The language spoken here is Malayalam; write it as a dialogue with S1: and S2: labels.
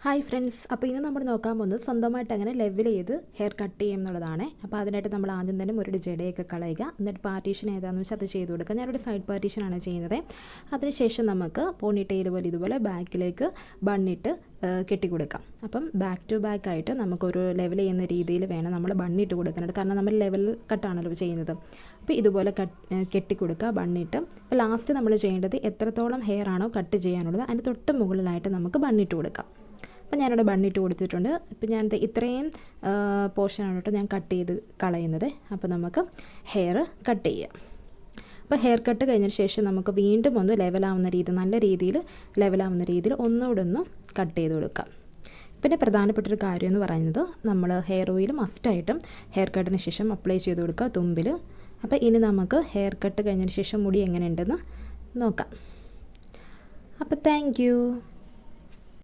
S1: ഹായ് ഫ്രണ്ട്സ്, അപ്പോൾ ഇന്ന് നമ്മൾ നോക്കാൻ പോകുന്നത് സ്വന്തമായിട്ട് അങ്ങനെ ലെവൽ ചെയ്ത് ഹെയർ കട്ട് ചെയ്യും എന്നുള്ളതാണ്. അപ്പോൾ അതിനായിട്ട് നമ്മൾ ആദ്യം തന്നെ ഒരു ജടയൊക്കെ കളയുക. എന്നിട്ട് പാർട്ടീഷൻ ഏതാണെന്ന് വെച്ചാൽ അത് ചെയ്ത് കൊടുക്കുക. ഞാനൊരു സൈഡ് പാർട്ടീഷനാണ് ചെയ്യുന്നത്. അതിനുശേഷം നമുക്ക് പോണി ടെയിൽ പോലെ ഇതുപോലെ ബാക്കിലേക്ക് ബണ്ണിട്ട് കെട്ടിക്കൊടുക്കാം. അപ്പം ബാക്ക് ടു ബാക്ക് ആയിട്ട് നമുക്കൊരു ലെവൽ ചെയ്യുന്ന രീതിയിൽ വേണം നമ്മൾ ബണ്ണിട്ട് കൊടുക്കാനായിട്ട്. കാരണം നമ്മൾ ലെവൽ കട്ടാണല്ലോ ചെയ്യുന്നത്. അപ്പോൾ ഇതുപോലെ കെട്ടിക്കൊടുക്കുക ബണ്ണിട്ട്. അപ്പോൾ ലാസ്റ്റ് നമ്മൾ ചെയ്യേണ്ടത് എത്രത്തോളം ഹെയർ ആണോ കട്ട് ചെയ്യാനുള്ളത് അതിന് തൊട്ട് മുകളിലായിട്ട് നമുക്ക് ബണ്ണിട്ട് കൊടുക്കാം. അപ്പോൾ ഞാനിവിടെ ബണ്ണിട്ട് കൊടുത്തിട്ടുണ്ട്. ഇപ്പോൾ ഞാൻ ഇത്രയും പോർഷനാണ് കേട്ടോ ഞാൻ കട്ട് ചെയ്ത് കളയുന്നത്. അപ്പോൾ നമുക്ക് ഹെയർ കട്ട് ചെയ്യാം. അപ്പോൾ ഹെയർ കട്ട് കഴിഞ്ഞതിന് ശേഷം നമുക്ക് വീണ്ടും ഒന്ന് ലെവലാവുന്ന രീതി, നല്ല രീതിയിൽ ലെവലാവുന്ന രീതിയിൽ ഒന്നുകൂടെ ഒന്ന് കട്ട് ചെയ്ത് കൊടുക്കാം. പിന്നെ പ്രധാനപ്പെട്ടൊരു കാര്യം എന്ന് പറയുന്നത് നമ്മൾ ഹെയർ ഓയിൽ മസ്റ്റായിട്ടും ഹെയർ കട്ടിന് ശേഷം അപ്ലൈ ചെയ്ത് കൊടുക്കുക തുമ്പിൽ. അപ്പോൾ ഇനി നമുക്ക് ഹെയർ കട്ട് കഴിഞ്ഞതിന് ശേഷം മുടി എങ്ങനെയുണ്ടെന്ന് നോക്കാം. അപ്പോൾ താങ്ക് യു.